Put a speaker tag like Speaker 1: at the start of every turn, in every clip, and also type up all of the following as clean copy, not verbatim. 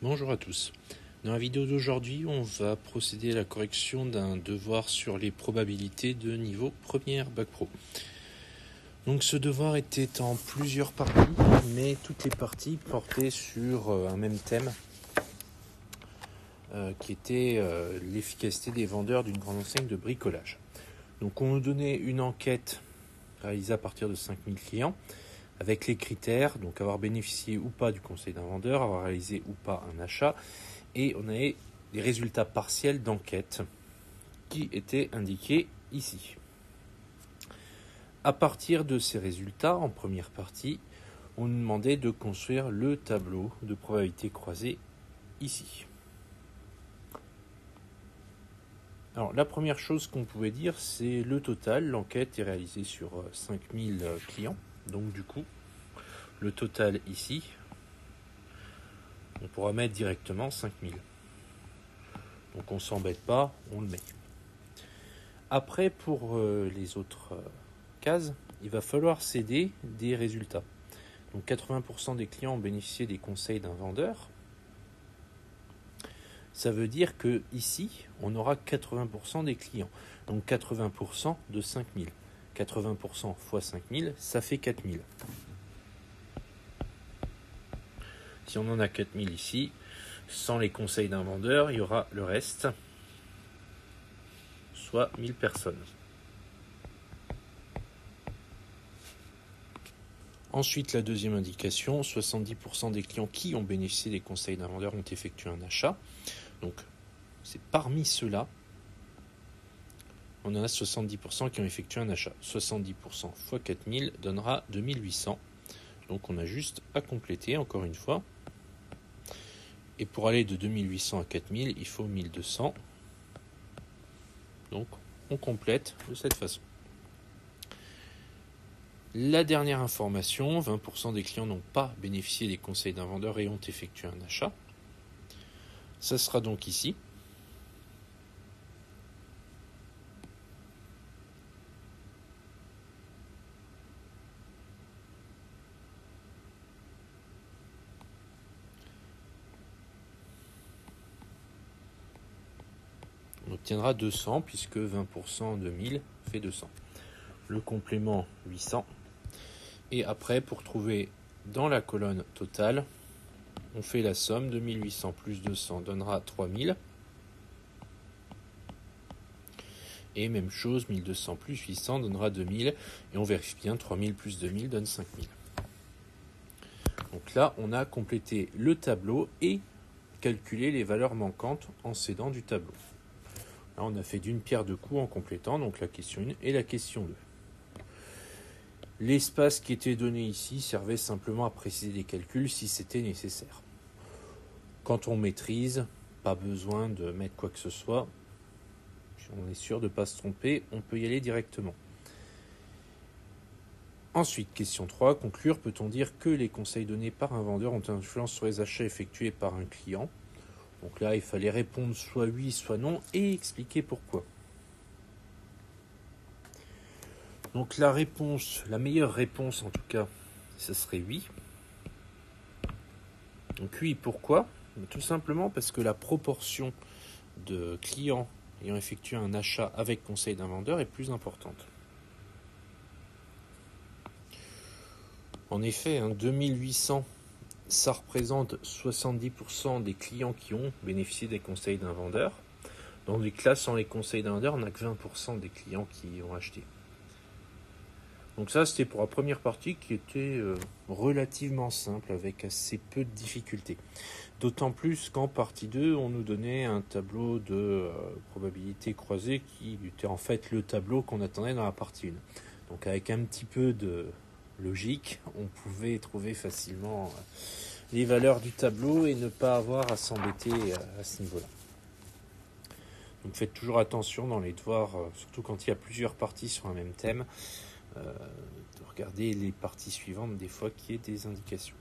Speaker 1: Bonjour à tous. Dans la vidéo d'aujourd'hui, on va procéder à la correction d'un devoir sur les probabilités de niveau première Bac Pro. Donc ce devoir était en plusieurs parties, mais toutes les parties portaient sur un même thème, qui était l'efficacité des vendeurs d'une grande enseigne de bricolage. Donc on nous donnait une enquête réalisée à partir de 5000 clients, avec les critères, donc avoir bénéficié ou pas du conseil d'un vendeur, avoir réalisé ou pas un achat, et on avait des résultats partiels d'enquête qui étaient indiqués ici. À partir de ces résultats, en première partie, on nous demandait de construire le tableau de probabilité croisée ici. Alors la première chose qu'on pouvait dire, c'est le total. L'enquête est réalisée sur 5000 clients, donc du coup, le total ici, on pourra mettre directement 5000. Donc on ne s'embête pas, on le met. Après, pour les autres cases, il va falloir céder des résultats. Donc 80% des clients ont bénéficié des conseils d'un vendeur. Ça veut dire que ici, on aura 80% des clients. Donc 80% de 5000. 80% fois 5000, ça fait 4000. Si on en a 4000 ici, sans les conseils d'un vendeur, il y aura le reste, soit 1000 personnes. Ensuite, la deuxième indication, 70% des clients qui ont bénéficié des conseils d'un vendeur ont effectué un achat. Donc, c'est parmi ceux-là, on en a 70% qui ont effectué un achat. 70% fois 4000 donnera 2800. Donc, on a juste à compléter, encore une fois. Et pour aller de 2800 à 4000, il faut 1200. Donc, on complète de cette façon. La dernière information, 20% des clients n'ont pas bénéficié des conseils d'un vendeur et ont effectué un achat. Ça sera donc ici. On obtiendra 200 puisque 20% de 1000 fait 200. Le complément 800. Et après, pour trouver dans la colonne totale, on fait la somme de 1800 plus 200 donnera 3000. Et même chose, 1200 plus 800 donnera 2000. Et on vérifie bien, 3000 plus 2000 donne 5000. Donc là, on a complété le tableau et calculé les valeurs manquantes en s'aidant du tableau. Là, on a fait d'une pierre deux coups en complétant donc la question 1 et la question 2. L'espace qui était donné ici servait simplement à préciser des calculs si c'était nécessaire. Quand on maîtrise, pas besoin de mettre quoi que ce soit. Si on est sûr de ne pas se tromper, on peut y aller directement. Ensuite, question 3. Conclure, peut-on dire que les conseils donnés par un vendeur ont une influence sur les achats effectués par un client? Donc là, il fallait répondre soit oui, soit non et expliquer pourquoi. Donc la réponse, la meilleure réponse en tout cas, ce serait oui. Donc oui, pourquoi? Tout simplement parce que la proportion de clients ayant effectué un achat avec conseil d'un vendeur est plus importante. En effet, 2800, ça représente 70% des clients qui ont bénéficié des conseils d'un vendeur. Dans les classes sans les conseils d'un vendeur, on n'a que 20% des clients qui ont acheté. Donc ça, c'était pour la première partie qui était relativement simple, avec assez peu de difficultés. D'autant plus qu'en partie 2, on nous donnait un tableau de probabilité croisée qui était en fait le tableau qu'on attendait dans la partie 1. Donc avec un petit peu de logique, on pouvait trouver facilement les valeurs du tableau et ne pas avoir à s'embêter à ce niveau-là. Donc faites toujours attention dans les devoirs, surtout quand il y a plusieurs parties sur un même thème, de regarder les parties suivantes des fois qu'il y ait des indications.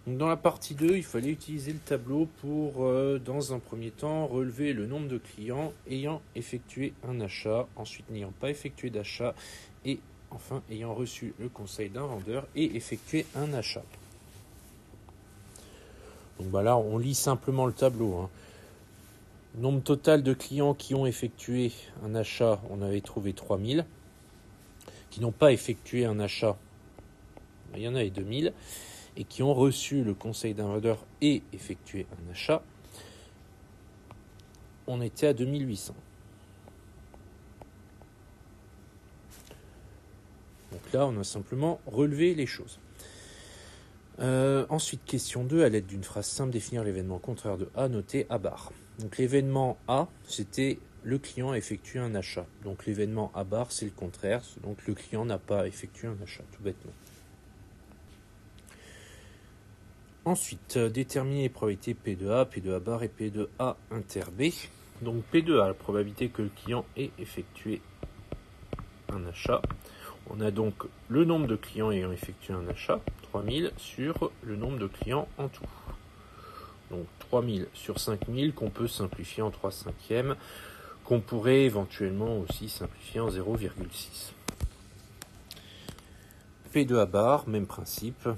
Speaker 1: Donc dans la partie 2, il fallait utiliser le tableau pour, dans un premier temps, relever le nombre de clients ayant effectué un achat, ensuite n'ayant pas effectué d'achat, et enfin ayant reçu le conseil d'un vendeur et effectué un achat. Donc bah là, on lit simplement le tableau, hein. Nombre total de clients qui ont effectué un achat, on avait trouvé 3000. Qui n'ont pas effectué un achat, il y en avait 2000. Et qui ont reçu le conseil d'un vendeur et effectué un achat, on était à 2800. Donc là, on a simplement relevé les choses. Ensuite, question 2, à l'aide d'une phrase simple, définir l'événement contraire de A noté à barre. Donc l'événement A, c'était le client a effectué un achat. Donc l'événement à barre, c'est le contraire. Donc le client n'a pas effectué un achat, tout bêtement. Ensuite, déterminer les probabilités P de A, P de A bar et P de A inter B. Donc P de A, la probabilité que le client ait effectué un achat. On a donc le nombre de clients ayant effectué un achat, 3000, sur le nombre de clients en tout. Donc 3000 sur 5000 qu'on peut simplifier en 3/5, qu'on pourrait éventuellement aussi simplifier en 0,6. P de A bar, même principe.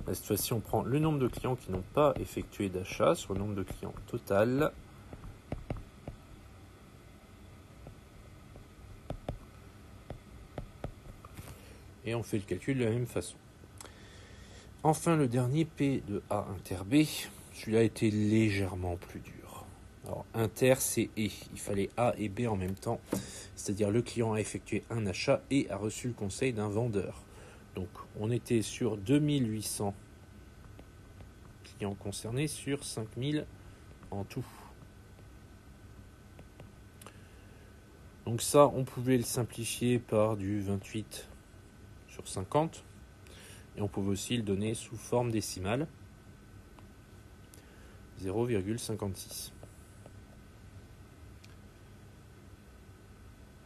Speaker 1: Cette fois-ci, on prend le nombre de clients qui n'ont pas effectué d'achat sur le nombre de clients total. Et on fait le calcul de la même façon. Enfin, le dernier, P de A inter B. Celui-là a été légèrement plus dur. Alors, inter, c'est et. Il fallait A et B en même temps. C'est-à-dire le client a effectué un achat et a reçu le conseil d'un vendeur. Donc, on était sur 2800 clients concernés sur 5000 en tout. Donc ça, on pouvait le simplifier par du 28 sur 50. Et on pouvait aussi le donner sous forme décimale. 0,56.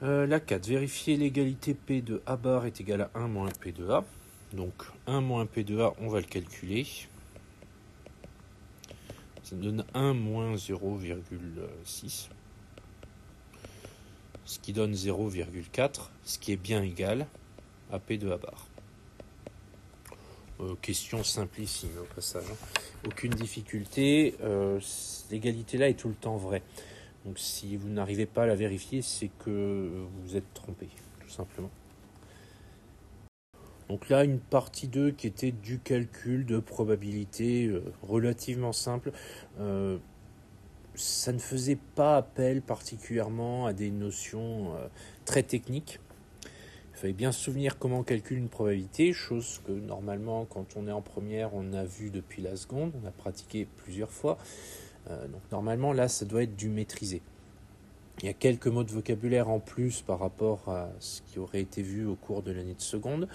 Speaker 1: La 4. Vérifier l'égalité P de A bar est égal à 1 moins P de A. Donc 1 moins P de A, on va le calculer. Ça me donne 1 moins 0,6. Ce qui donne 0,4, ce qui est bien égal à P de A bar. Question simplissime au passage. Aucune difficulté. L'égalité là est tout le temps vraie. Donc si vous n'arrivez pas à la vérifier, c'est que vous êtes trompé, tout simplement. Donc là, une partie 2 qui était du calcul de probabilité relativement simple. Ça ne faisait pas appel particulièrement à des notions très techniques. Il fallait bien se souvenir comment on calcule une probabilité, chose que normalement, quand on est en première, on a vu depuis la seconde, on a pratiqué plusieurs fois. Donc normalement, là, ça doit être du maîtrisé. Il y a quelques mots de vocabulaire en plus par rapport à ce qui aurait été vu au cours de l'année de seconde,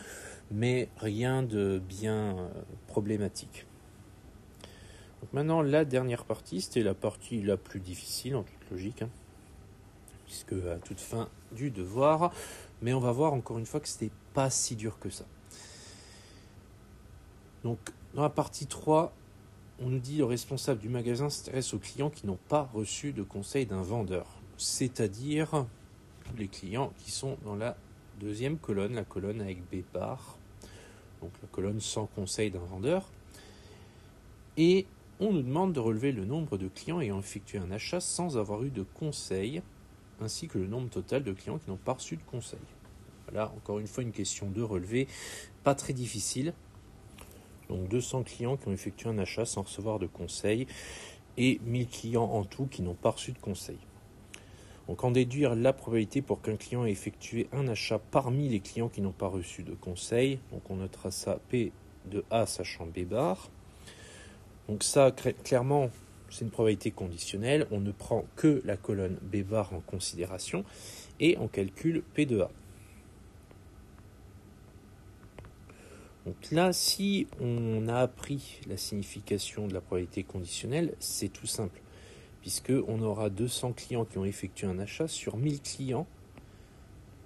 Speaker 1: mais rien de bien problématique. Donc maintenant, la dernière partie, c'était la partie la plus difficile en toute logique, puisque à toute fin du devoir, mais on va voir encore une fois que c'était pas si dur que ça. Donc dans la partie 3, on nous dit le responsable du magasin s'intéresse aux clients qui n'ont pas reçu de conseil d'un vendeur, c'est-à-dire tous les clients qui sont dans la deuxième colonne, la colonne avec B bar, donc la colonne sans conseil d'un vendeur. Et on nous demande de relever le nombre de clients ayant effectué un achat sans avoir eu de conseil, ainsi que le nombre total de clients qui n'ont pas reçu de conseil. Voilà, encore une fois, une question de relevé, pas très difficile. Donc 200 clients qui ont effectué un achat sans recevoir de conseil et 1000 clients en tout qui n'ont pas reçu de conseil. Donc en déduire la probabilité pour qu'un client ait effectué un achat parmi les clients qui n'ont pas reçu de conseil. Donc on notera ça P de A sachant B bar. Donc ça, clairement, c'est une probabilité conditionnelle. On ne prend que la colonne B bar en considération et on calcule P de A. Donc là, si on a appris la signification de la probabilité conditionnelle, c'est tout simple, puisqu'on aura 200 clients qui ont effectué un achat sur 1000 clients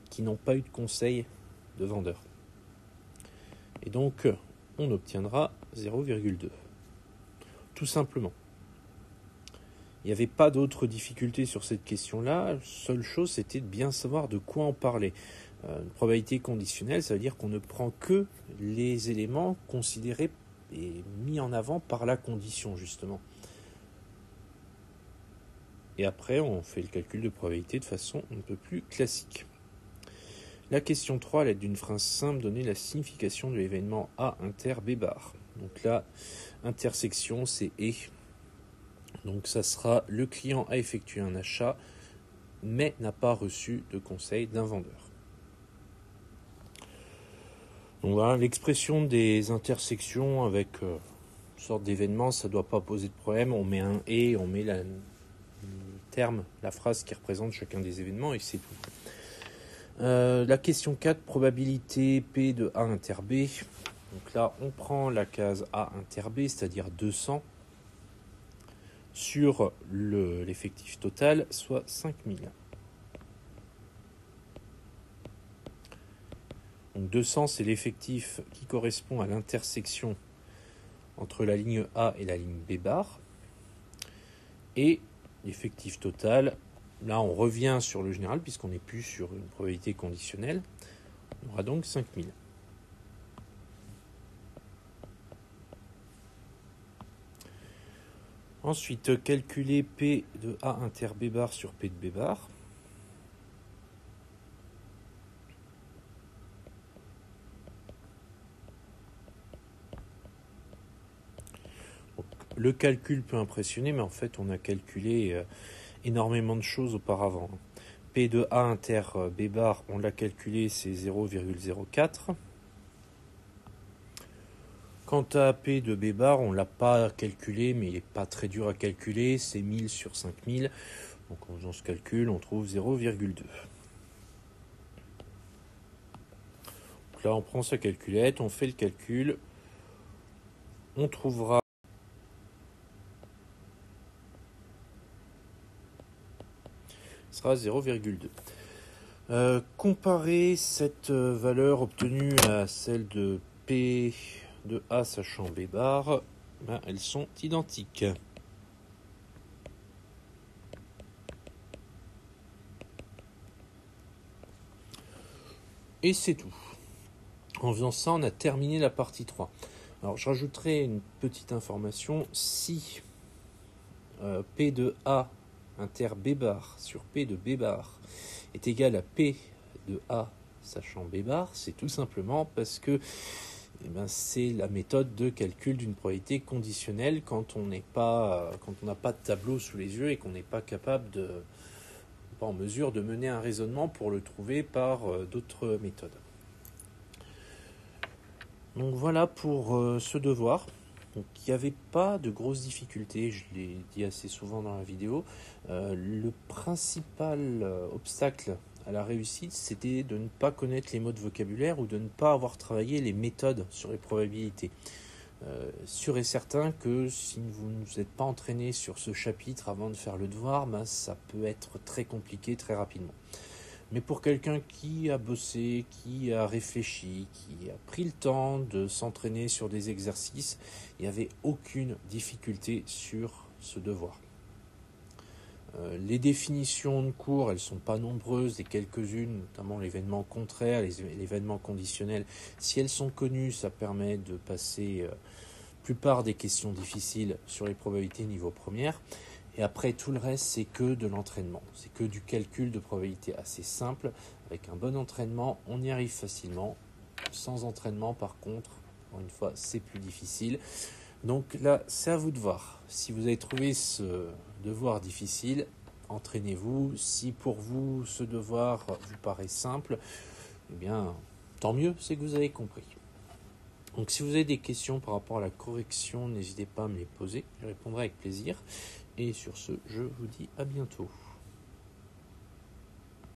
Speaker 1: qui n'ont pas eu de conseil de vendeur. Et donc, on obtiendra 0,2. Tout simplement. Il n'y avait pas d'autres difficultés sur cette question-là. La seule chose, c'était de bien savoir de quoi on parlait. Une probabilité conditionnelle, ça veut dire qu'on ne prend que les éléments considérés est mis en avant par la condition, justement. Et après, on fait le calcul de probabilité de façon un peu plus classique. La question 3, à l'aide d'une phrase simple, donner la signification de l'événement A inter B bar. Donc là, intersection, c'est et. Donc ça sera le client a effectué un achat, mais n'a pas reçu de conseil d'un vendeur. Donc voilà, l'expression des intersections avec une sorte d'événement, ça ne doit pas poser de problème. On met un et, on met le terme, la phrase qui représente chacun des événements et c'est tout. La question 4, probabilité P de A inter B. Donc là, on prend la case A inter B, c'est-à-dire 200, sur l'effectif total, soit 5000. Donc 200, c'est l'effectif qui correspond à l'intersection entre la ligne A et la ligne B bar. Et l'effectif total, là on revient sur le général puisqu'on n'est plus sur une probabilité conditionnelle. On aura donc 5000. Ensuite, calculer P de A inter B bar sur P de B bar. Donc, le calcul peut impressionner, mais en fait on a calculé énormément de choses auparavant. P de A inter B bar, on l'a calculé, c'est 0,04. Quant à P de B bar, on ne l'a pas calculé, mais il n'est pas très dur à calculer, c'est 1000 sur 5000. Donc en faisant ce calcul, on trouve 0,2. Donc là, on prend sa calculette, on fait le calcul, on trouvera ce sera 0,2. Comparer cette valeur obtenue à celle de P de A sachant B bar, elles sont identiques. Et c'est tout. En faisant ça, on a terminé la partie 3. Alors, je rajouterai une petite information. Si P de A inter B bar sur P de B bar est égal à P de A sachant B bar, c'est tout simplement parce que c'est la méthode de calcul d'une probabilité conditionnelle quand on n'a pas de tableau sous les yeux et qu'on n'est pas capable pas en mesure de mener un raisonnement pour le trouver par d'autres méthodes. Donc voilà pour ce devoir. Donc il n'y avait pas de grosses difficultés, je l'ai dit assez souvent dans la vidéo. Le principal obstacle à la réussite, c'était de ne pas connaître les mots de vocabulaire ou de ne pas avoir travaillé les méthodes sur les probabilités. Sûr et certain que si vous ne vous êtes pas entraîné sur ce chapitre avant de faire le devoir, ça peut être très compliqué très rapidement. Mais pour quelqu'un qui a bossé, qui a réfléchi, qui a pris le temps de s'entraîner sur des exercices, il n'y avait aucune difficulté sur ce devoir. Les définitions de cours, elles ne sont pas nombreuses, et quelques-unes, notamment l'événement contraire, l'événement conditionnel, si elles sont connues, ça permet de passer la plupart des questions difficiles sur les probabilités niveau première. Et après, tout le reste, c'est que de l'entraînement. C'est que du calcul de probabilité assez simple. Avec un bon entraînement, on y arrive facilement. Sans entraînement, par contre, encore une fois, c'est plus difficile. Donc là, c'est à vous de voir. Si vous avez trouvé ce devoir difficile, entraînez-vous. Si pour vous, ce devoir vous paraît simple, eh bien, tant mieux, c'est que vous avez compris. Donc si vous avez des questions par rapport à la correction, n'hésitez pas à me les poser. Je répondrai avec plaisir. Et sur ce, je vous dis à bientôt.